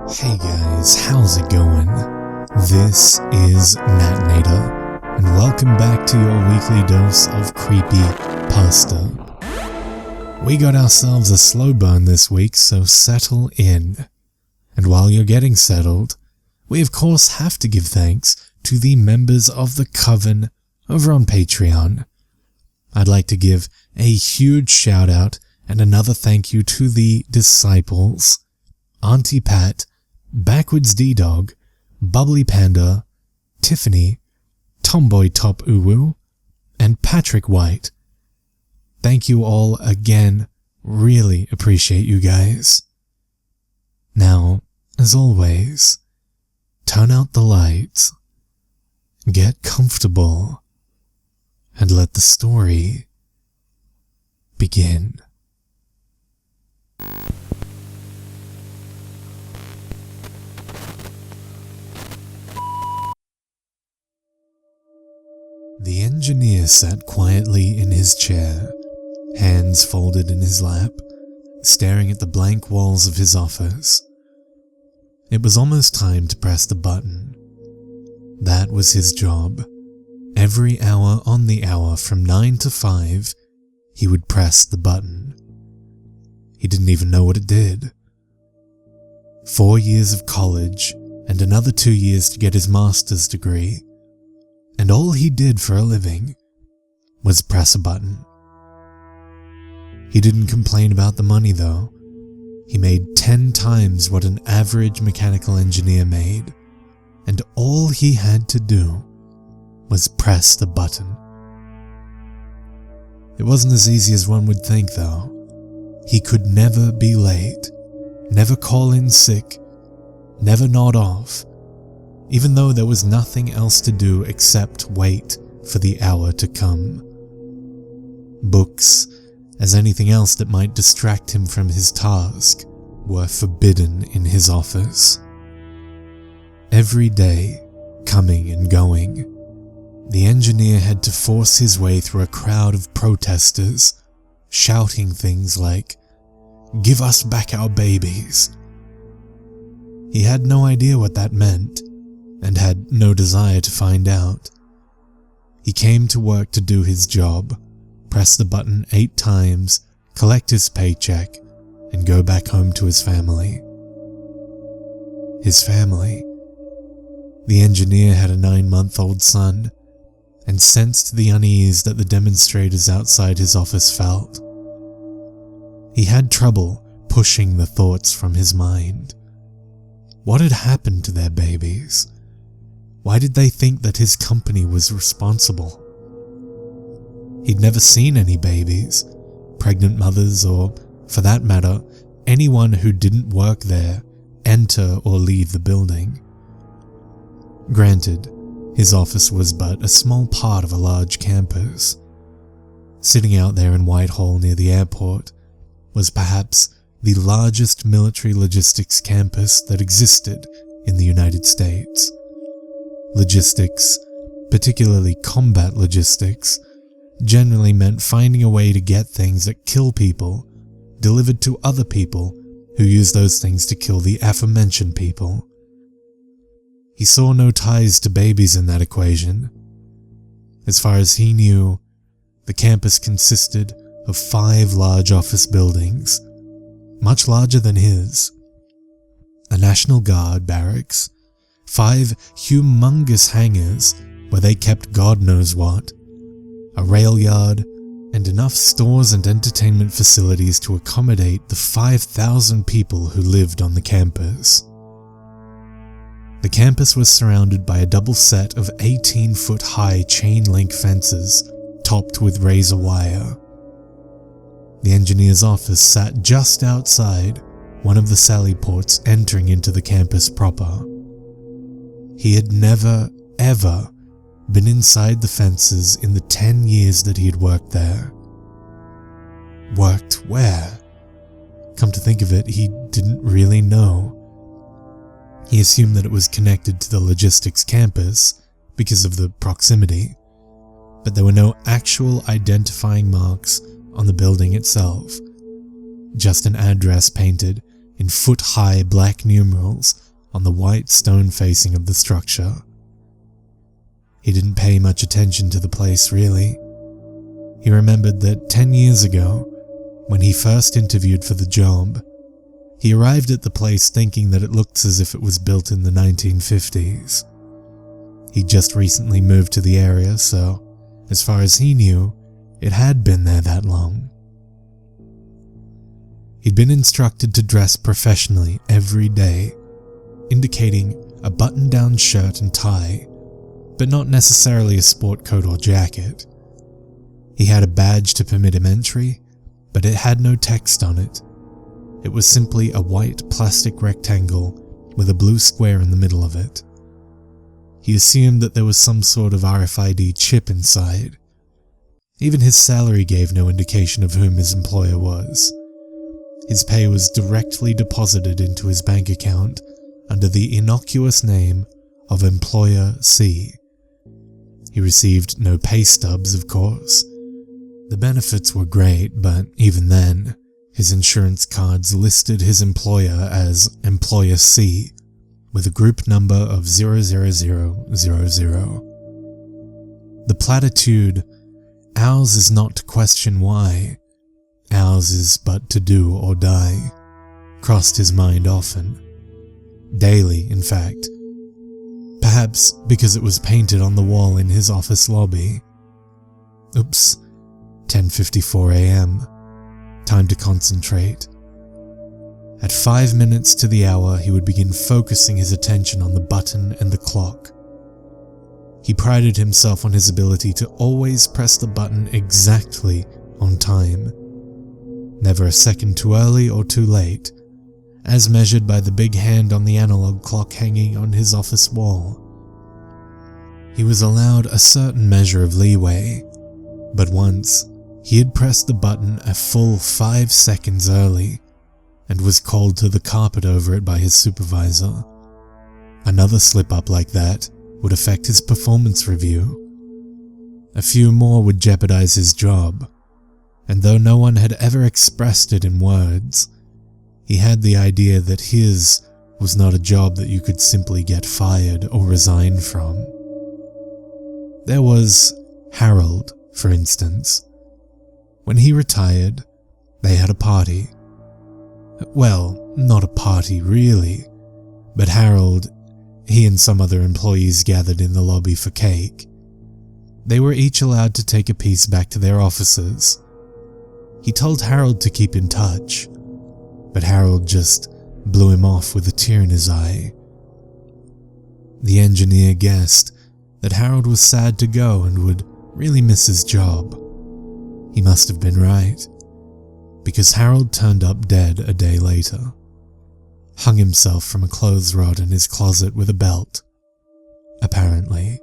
Hey guys, how's it going? This is Natnator, and welcome back to your weekly dose of Creepypasta. We got ourselves a slow burn this week, so settle in. And while you're getting settled, we of course have to give thanks to the members of the Coven over on Patreon. I'd like to give a huge shout out and another thank you to the Disciples, Auntie Pat, Backwards D-Dog, Bubbly Panda, Tiffany, Tomboy Top Uwu, and Patrick White. Thank you all again, really appreciate you guys. Now, as always, turn out the lights, get comfortable, and let the story begin. The engineer sat quietly in his chair, hands folded in his lap, staring at the blank walls of his office. It was almost time to press the button. That was his job. Every hour on the hour from 9 to 5, he would press the button. He didn't even know what it did. 4 years of college and another 2 years to get his master's degree. And all he did for a living was press a button. He didn't complain about the money though. He made 10 times what an average mechanical engineer made, and all he had to do was press the button. It wasn't as easy as one would think though. He could never be late, never call in sick, never nod off, even though there was nothing else to do except wait for the hour to come. Books, as anything else that might distract him from his task, were forbidden in his office. Every day, coming and going, the engineer had to force his way through a crowd of protesters, shouting things like, "Give us back our babies." He had no idea what that meant, and had no desire to find out. He came to work to do his job, press the button 8 times, collect his paycheck, and go back home to his family. His family. The engineer had a 9-month-old son, and sensed the unease that the demonstrators outside his office felt. He had trouble pushing the thoughts from his mind. What had happened to their babies? Why did they think that his company was responsible? He'd never seen any babies, pregnant mothers, or, for that matter, anyone who didn't work there enter or leave the building. Granted, his office was but a small part of a large campus. Sitting out there in Whitehall near the airport was perhaps the largest military logistics campus that existed in the United States. Logistics, particularly combat logistics, generally meant finding a way to get things that kill people delivered to other people who use those things to kill the aforementioned people. He saw no ties to babies in that equation. As far as he knew, the campus consisted of 5 large office buildings, much larger than his, a National Guard barracks, 5 humongous hangars where they kept God knows what, a rail yard, and enough stores and entertainment facilities to accommodate the 5,000 people who lived on the campus. The campus was surrounded by a double set of 18-foot-high chain-link fences topped with razor wire. The engineer's office sat just outside one of the sally ports entering into the campus proper. He had never, ever been inside the fences in the 10 years that he had worked there. Worked where? Come to think of it, he didn't really know. He assumed that it was connected to the logistics campus because of the proximity, but there were no actual identifying marks on the building itself, just an address painted in foot-high black numerals on the white stone facing of the structure. He didn't pay much attention to the place, really. He remembered that 10 years ago, when he first interviewed for the job, he arrived at the place thinking that it looked as if it was built in the 1950s. He'd just recently moved to the area, so, as far as he knew, it had been there that long. He'd been instructed to dress professionally every day, indicating a button-down shirt and tie, but not necessarily a sport coat or jacket. He had a badge to permit him entry, but it had no text on it. It was simply a white plastic rectangle with a blue square in the middle of it. He assumed that there was some sort of RFID chip inside. Even his salary gave no indication of whom his employer was. His pay was directly deposited into his bank account under the innocuous name of Employer C. He received no pay stubs, of course. The benefits were great, but even then, his insurance cards listed his employer as Employer C, with a group number of 00000. The platitude, "Ours is not to question why, ours is but to do or die," crossed his mind often. Daily, in fact. Perhaps because it was painted on the wall in his office lobby. Oops, 10:54 a.m. Time to concentrate. At 5 minutes to the hour, he would begin focusing his attention on the button and the clock. He prided himself on his ability to always press the button exactly on time. Never a second too early or too late, as measured by the big hand on the analog clock hanging on his office wall. He was allowed a certain measure of leeway, but once he had pressed the button a full 5 seconds early and was called to the carpet over it by his supervisor. Another slip-up like that would affect his performance review. A few more would jeopardize his job, and though no one had ever expressed it in words, he had the idea that his was not a job that you could simply get fired or resign from. There was Harold, for instance. When he retired, they had a party. Well, not a party really, but Harold, he and some other employees gathered in the lobby for cake. They were each allowed to take a piece back to their offices. He told Harold to keep in touch, but Harold just blew him off with a tear in his eye. The engineer guessed that Harold was sad to go and would really miss his job. He must have been right, because Harold turned up dead a day later, hung himself from a clothes rod in his closet with a belt, apparently.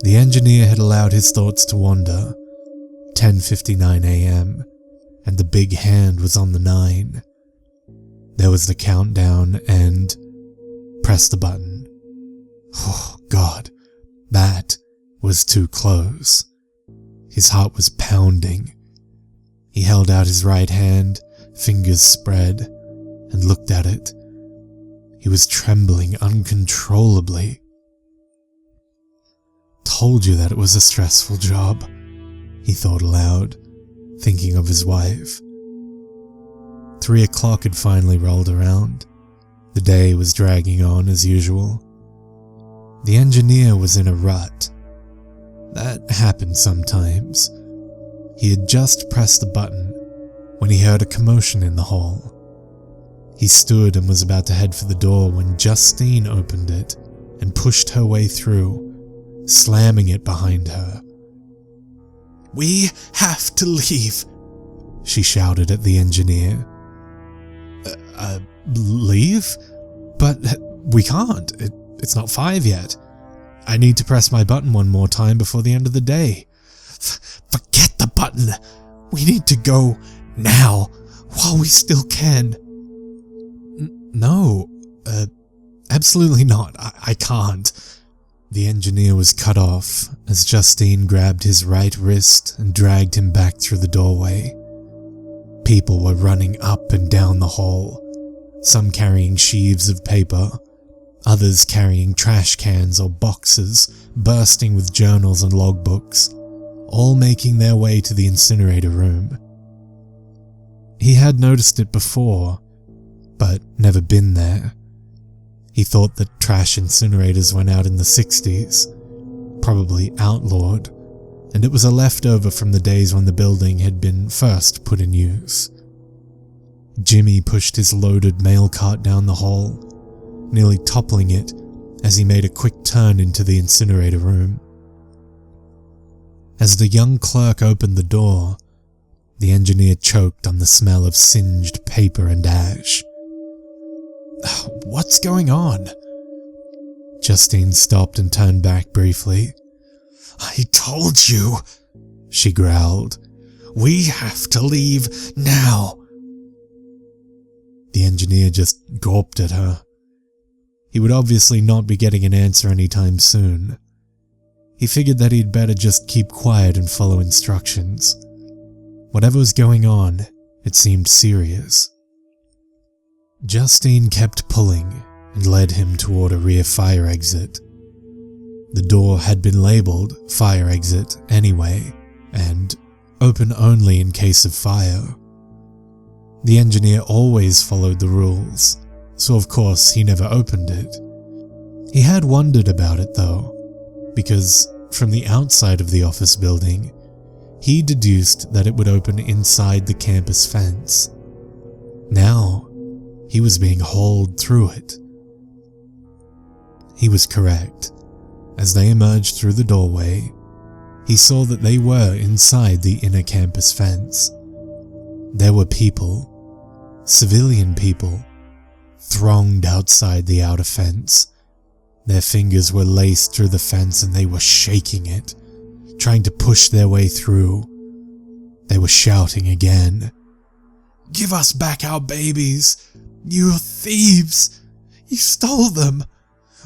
The engineer had allowed his thoughts to wander. 10:59 a.m., and the big hand was on the 9. There was the countdown and press the button. Oh God, that was too close. His heart was pounding. He held out his right hand, fingers spread, and looked at it. He was trembling uncontrollably. Told you that it was a stressful job, he thought aloud, thinking of his wife. 3 o'clock had finally rolled around. The day was dragging on as usual. The engineer was in a rut. That happened sometimes. He had just pressed the button when he heard a commotion in the hall. He stood and was about to head for the door when Justine opened it and pushed her way through, slamming it behind her. "We have to leave," she shouted at the engineer. Leave? But we can't. It's not 5 yet. I need to press my button one more time before the end of the day." "Forget the button. We need to go now, while we still can." No, absolutely not. I can't." The engineer was cut off as Justine grabbed his right wrist and dragged him back through the doorway. People were running up and down the hall, some carrying sheaves of paper, others carrying trash cans or boxes bursting with journals and logbooks, all making their way to the incinerator room. He had noticed it before, but never been there. He thought that trash incinerators went out in the 60s, probably outlawed, and it was a leftover from the days when the building had been first put in use. Jimmy pushed his loaded mail cart down the hall, nearly toppling it as he made a quick turn into the incinerator room. As the young clerk opened the door, the engineer choked on the smell of singed paper and ash. "What's going on?" Justine stopped and turned back briefly. "I told you," she growled. "We have to leave now." The engineer just gawped at her. He would obviously not be getting an answer anytime soon. He figured that he'd better just keep quiet and follow instructions. Whatever was going on, it seemed serious. Justine kept pulling and led him toward a rear fire exit. The door had been labeled fire exit anyway, and open only in case of fire. The engineer always followed the rules, so of course he never opened it. He had wondered about it though, because from the outside of the office building, he deduced that it would open inside the campus fence. Now, he was being hauled through it. He was correct. As they emerged through the doorway, he saw that they were inside the inner campus fence. There were people, civilian people, thronged outside the outer fence. Their fingers were laced through the fence and they were shaking it, trying to push their way through. They were shouting again. "Give us back our babies! You thieves! You stole them!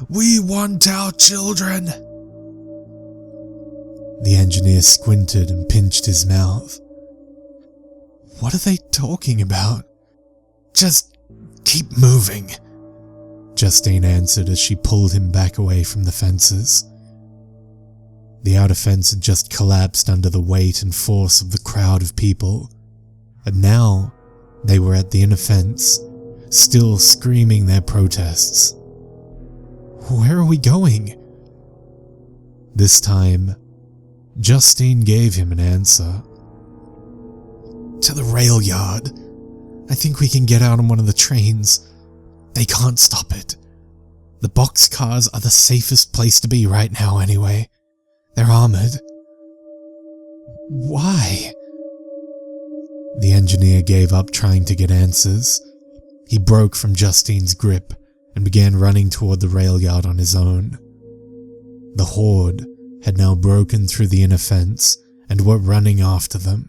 We want our children!" The engineer squinted and pinched his mouth. "What are they talking about?" "Just keep moving," Justine answered as she pulled him back away from the fences. The outer fence had just collapsed under the weight and force of the crowd of people, and now they were at the inner fence, still screaming their protests. "Where are we going?" This time, Justine gave him an answer. "To the rail yard. I think we can get out on one of the trains. They can't stop it. The boxcars are the safest place to be right now anyway. They're armored." "Why?" The engineer gave up trying to get answers. He broke from Justine's grip and began running toward the rail yard on his own. The horde had now broken through the inner fence and were running after them,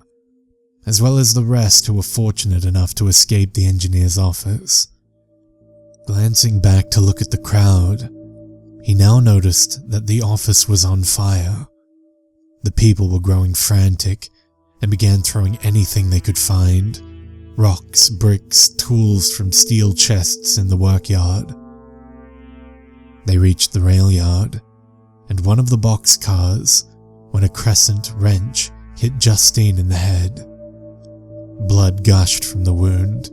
as well as the rest who were fortunate enough to escape the engineer's office. Glancing back to look at the crowd, he now noticed that the office was on fire. The people were growing frantic and began throwing anything they could find: rocks, bricks, tools from steel chests in the workyard. They reached the rail yard, and one of the boxcars, when a crescent wrench hit Justine in the head. Blood gushed from the wound,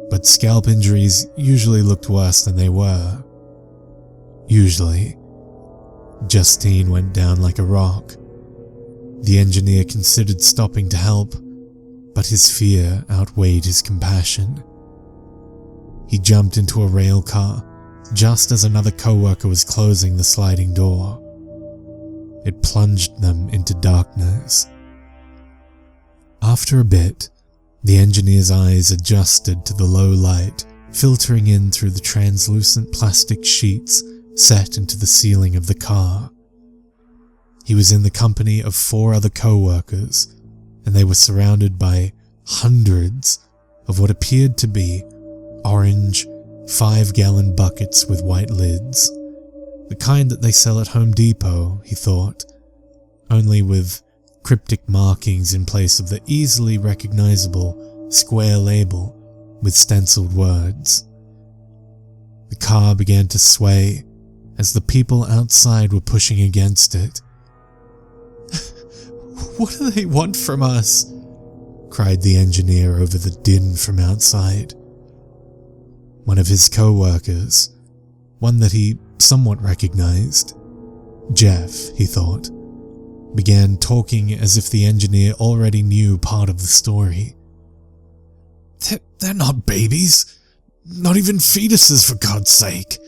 but scalp injuries usually looked worse than they were. Usually. Justine went down like a rock. The engineer considered stopping to help, but his fear outweighed his compassion. He jumped into a rail car just as another coworker was closing the sliding door. It plunged them into darkness. After a bit, the engineer's eyes adjusted to the low light filtering in through the translucent plastic sheets set into the ceiling of the car. He was in the company of 4 other co-workers, and they were surrounded by hundreds of what appeared to be orange 5-gallon buckets with white lids. The kind that they sell at Home Depot, he thought, only with cryptic markings in place of the easily recognizable square label with stenciled words. The car began to sway as the people outside were pushing against it. "What do they want from us?" cried the engineer over the din from outside. One of his co-workers, one that he somewhat recognized, Jeff, he thought, began talking as if the engineer already knew part of the story. They're not babies. Not even fetuses, for God's sake."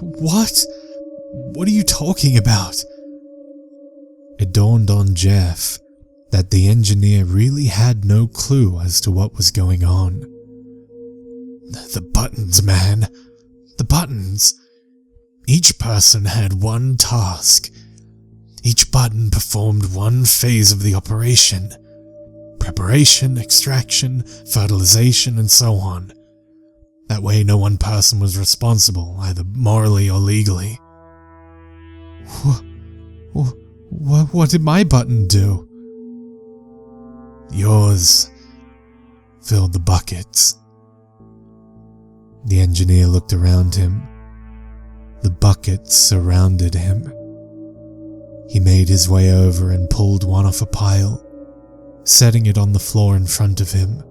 "What? What are you talking about?" It dawned on Jeff that the engineer really had no clue as to what was going on. "The buttons, man. The buttons. Each person had one task. Each button performed one phase of the operation. Preparation, extraction, fertilization, and so on. That way no one person was responsible, either morally or legally." What did my button do?" "Yours filled the buckets." The engineer looked around him. The buckets surrounded him. He made his way over and pulled one off a pile, setting it on the floor in front of him.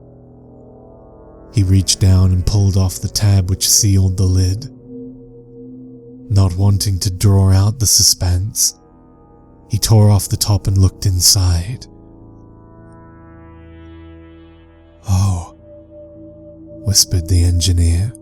He reached down and pulled off the tab which sealed the lid. Not wanting to draw out the suspense, he tore off the top and looked inside. "Oh," whispered the engineer.